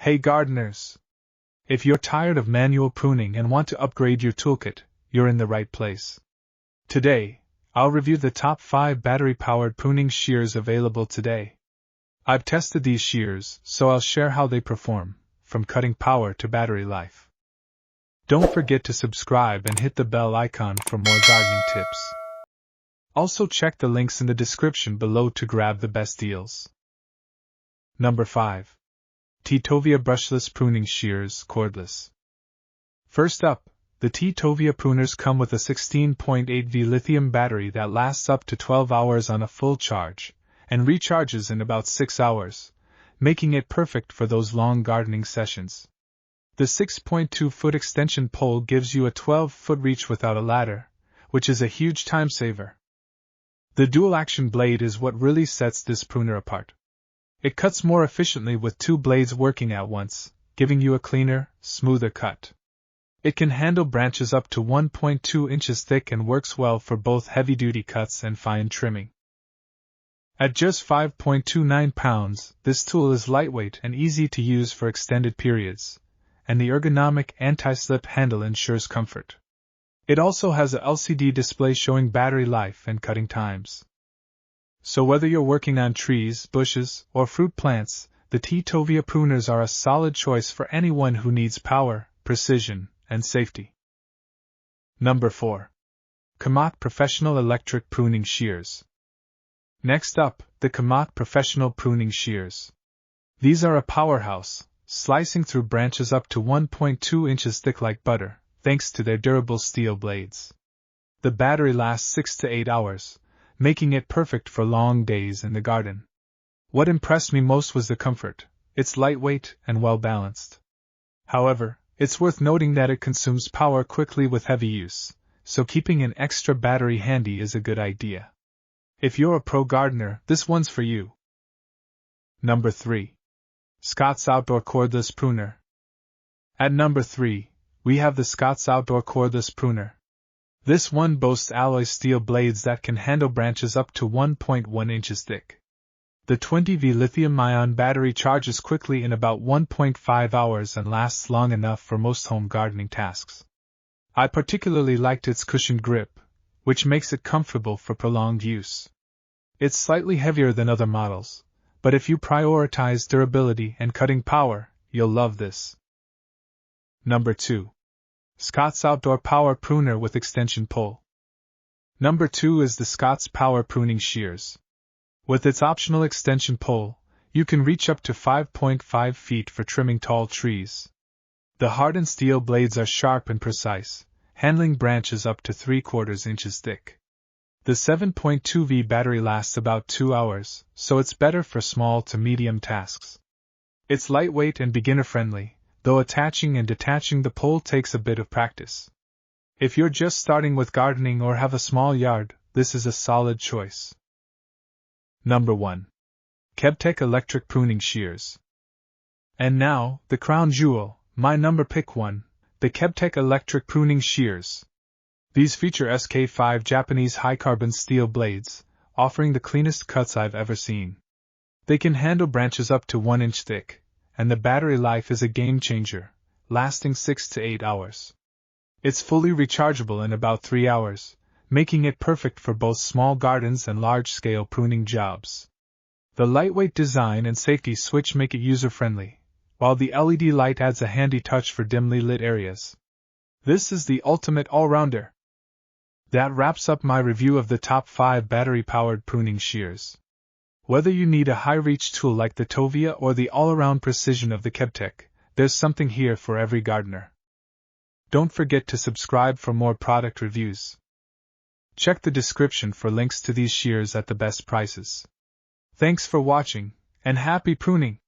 Hey gardeners! If you're tired of manual pruning and want to upgrade your toolkit, you're in the right place. Today, I'll review the top 5 battery-powered pruning shears available today. I've tested these shears, so I'll share how they perform, from cutting power to battery life. Don't forget to subscribe and hit the bell icon for more gardening tips. Also check the links in the description below to grab the best deals. Number 5. TOVIA Brushless Pruning Shears Cordless. First up, the TOVIA pruners come with a 16.8V lithium battery that lasts up to 12 hours on a full charge, and recharges in about 6 hours, making it perfect for those long gardening sessions. The 6.2-foot extension pole gives you a 12-foot reach without a ladder, which is a huge time saver. The dual-action blade is what really sets this pruner apart. It cuts more efficiently with 2 blades working at once, giving you a cleaner, smoother cut. It can handle branches up to 1.2 inches thick and works well for both heavy-duty cuts and fine trimming. At just 5.29 pounds, this tool is lightweight and easy to use for extended periods, and the ergonomic anti-slip handle ensures comfort. It also has a LCD display showing battery life and cutting times. So whether you're working on trees, bushes, or fruit plants, the TOVIA pruners are a solid choice for anyone who needs power, precision, and safety. Number 4. KOMOK Professional Electric Pruning Shears. Next up, the KOMOK Professional Pruning Shears. These are a powerhouse, slicing through branches up to 1.2 inches thick like butter, thanks to their durable steel blades. The battery lasts 6 to 8 hours, making it perfect for long days in the garden. What impressed me most was the comfort. It's lightweight and well balanced. However, it's worth noting that it consumes power quickly with heavy use, so keeping an extra battery handy is a good idea. If you're a pro gardener, this one's for you. Number 3. Scott's Outdoor Cordless Pruner. At number 3, we have the Scott's Outdoor Cordless Pruner. This one boasts alloy steel blades that can handle branches up to 1.1 inches thick. The 20V lithium-ion battery charges quickly in about 1.5 hours and lasts long enough for most home gardening tasks. I particularly liked its cushioned grip, which makes it comfortable for prolonged use. It's slightly heavier than other models, but if you prioritize durability and cutting power, you'll love this. Number 2. Scott's Outdoor Power Pruner with Extension Pole. Number 2 is the Scott's Power Pruning Shears. With its optional extension pole, you can reach up to 5.5 feet for trimming tall trees. The hardened steel blades are sharp and precise, handling branches up to 3/4 inches thick. The 7.2V battery lasts about 2 hours, so it's better for small to medium tasks. It's lightweight and beginner-friendly, though attaching and detaching the pole takes a bit of practice. If you're just starting with gardening or have a small yard, this is a solid choice. Number 1. Kebtek Electric Pruning Shears. And now, the crown jewel, my number pick 1, the Kebtek Electric Pruning Shears. These feature SK5 Japanese high-carbon steel blades, offering the cleanest cuts I've ever seen. They can handle branches up to 1 inch thick, and the battery life is a game-changer, lasting 6 to 8 hours. It's fully rechargeable in about 3 hours, making it perfect for both small gardens and large-scale pruning jobs. The lightweight design and safety switch make it user-friendly, while the LED light adds a handy touch for dimly lit areas. This is the ultimate all-rounder. That wraps up my review of the top 5 battery-powered pruning shears. Whether you need a high-reach tool like the TOVIA or the all-around precision of the Kebtek, there's something here for every gardener. Don't forget to subscribe for more product reviews. Check the description for links to these shears at the best prices. Thanks for watching, and happy pruning!